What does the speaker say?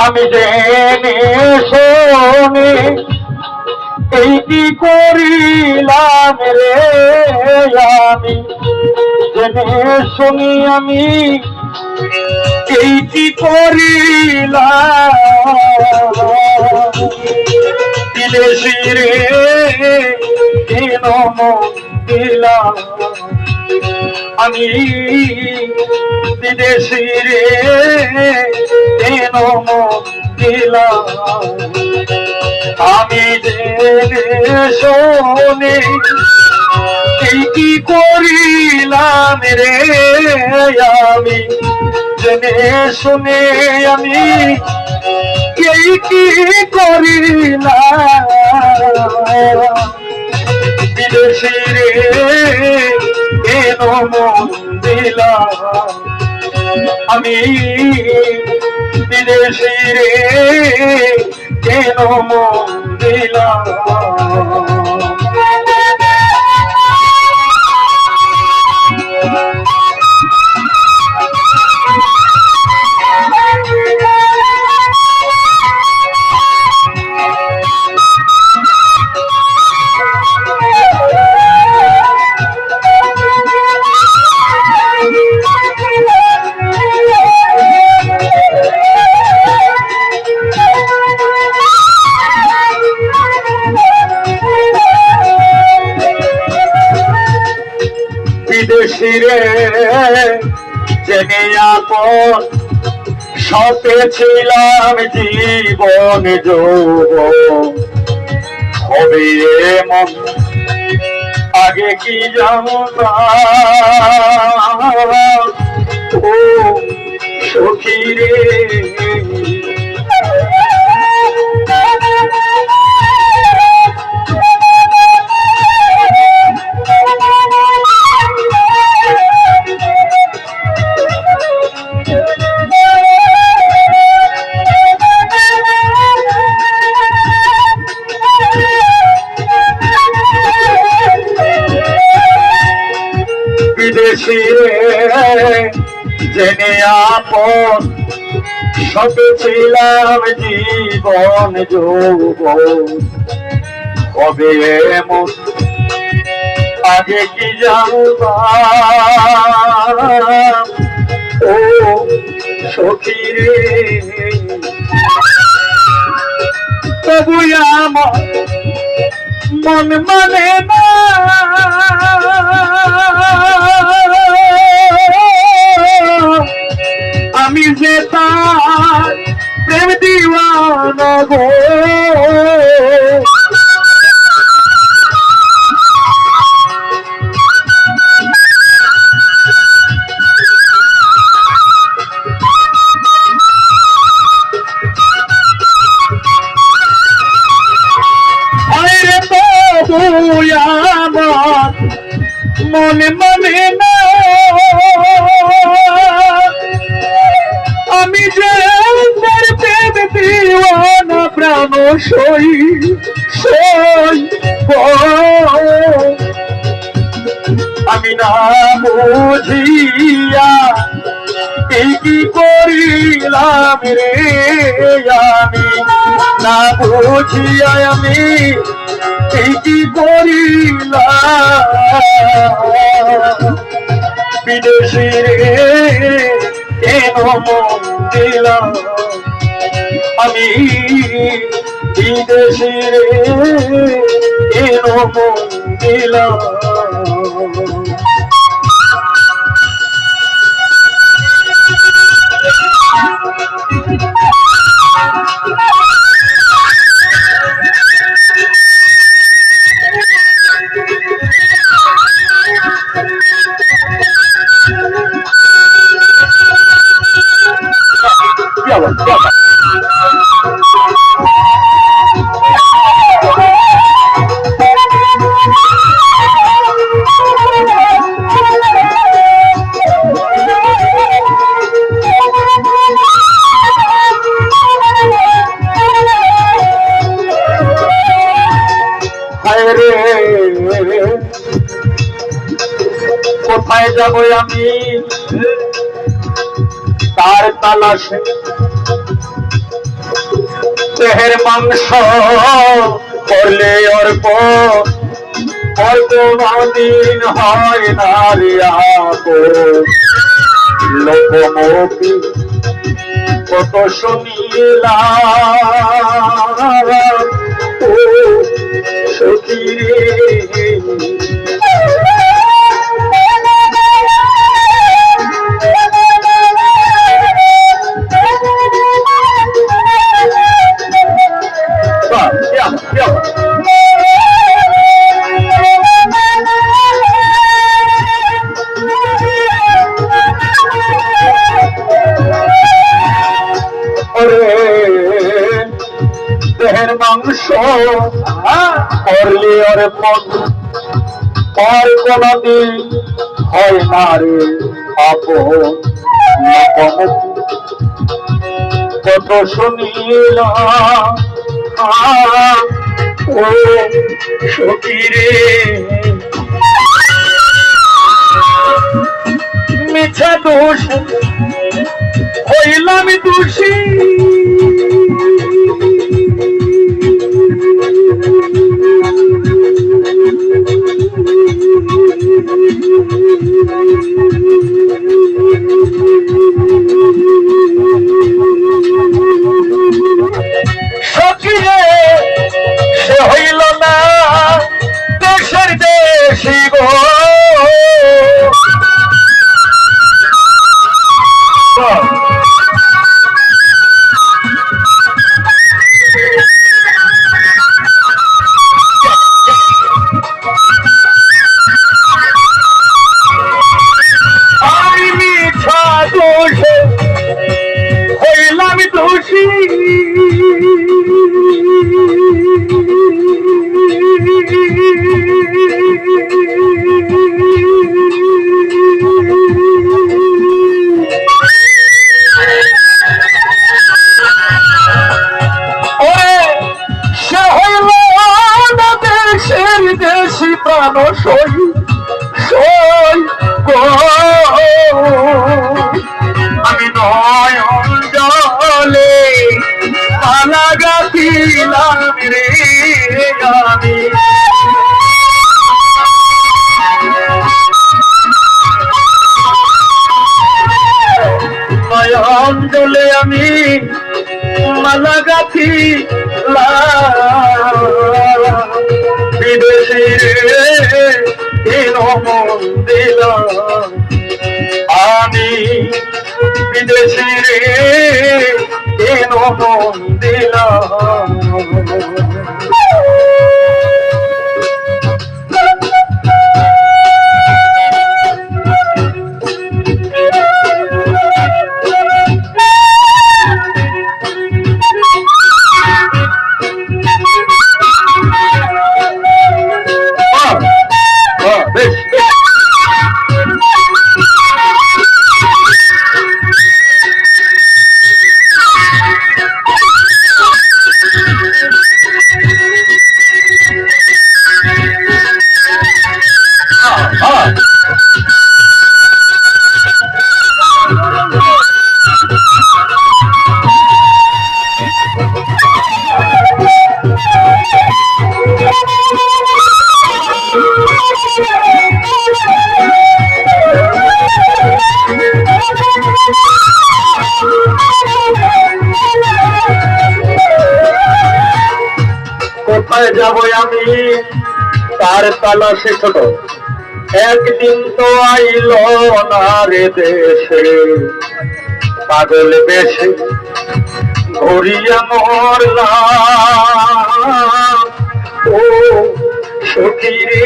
আমি জেনে শোনে এই কি করিলাম রে, আমি জেনে শুনি আমি এই কি করিলাম। বিদেশি রে কেন মন দিলাম আমি, বিদেশি রে কেন মন দিলাম। আমি জেনে শোনে এই কি করিলাম রে, আমি জেনে শুনে আমি এই কি করিলাম। বিদেশি রে কেন মন দিলাম আমি, বিদেশি রে কেন মন দিলাম। বিদেশি রে জেনে আপন সপেছিলাম জীবন যৌবন হবে এমন, আগে কি জানতাম ও সখী রে। বিদেশি রে জেনে আপন সপেছিলাম জীবন যৌবন হবে এমন, আগে কি জানতাম ও সখী রে। তবু আমার মন মানে না আমি যে তার প্রেম দিওয়ানা গো। আরে তবু আমার মনে মনে না আমি যে তার প্রেম দিওয়ানা প্রাণ সই সই। আমি না বুঝিয়া এই কি করিলাম রে, আমি না বুঝিয়া আমি এই কি করিলাম। বিদেশি রে কেন মন দিলাম আমি, বিদেশি রে কেন মন দিলাম। क्या बात যাব আমি তার তালাশে দেহের মাংস করলে অর্প কোনদিন হয় না রে লোকমুখী কত শুনিলাম ও সখী রে দেহের মাংস করলে ওর পর কোনদিন হয় না রে কত শুনিলাম ও সখী রে মিছা দোষ হইলাম দোষী সখী রে সে হইল না দেশের দেশি গো হইলাম দোষী সে হইল দেশের দেশি প্রাণ সই সই গো আমি নয়ন জলে মালা গাছিলাম রে আমি নয়ন জলে আমি মালা গাছিলাম বিদেশি রে মন দিলাম আমি বিদেশি রে কেন মন দিলাম কোথায় যাবো আমি তার তালাশে ছোট একদিন তো আইল না রে দেশে পাগল বেশে ঘুরিয়া মরলাম ও সখী রে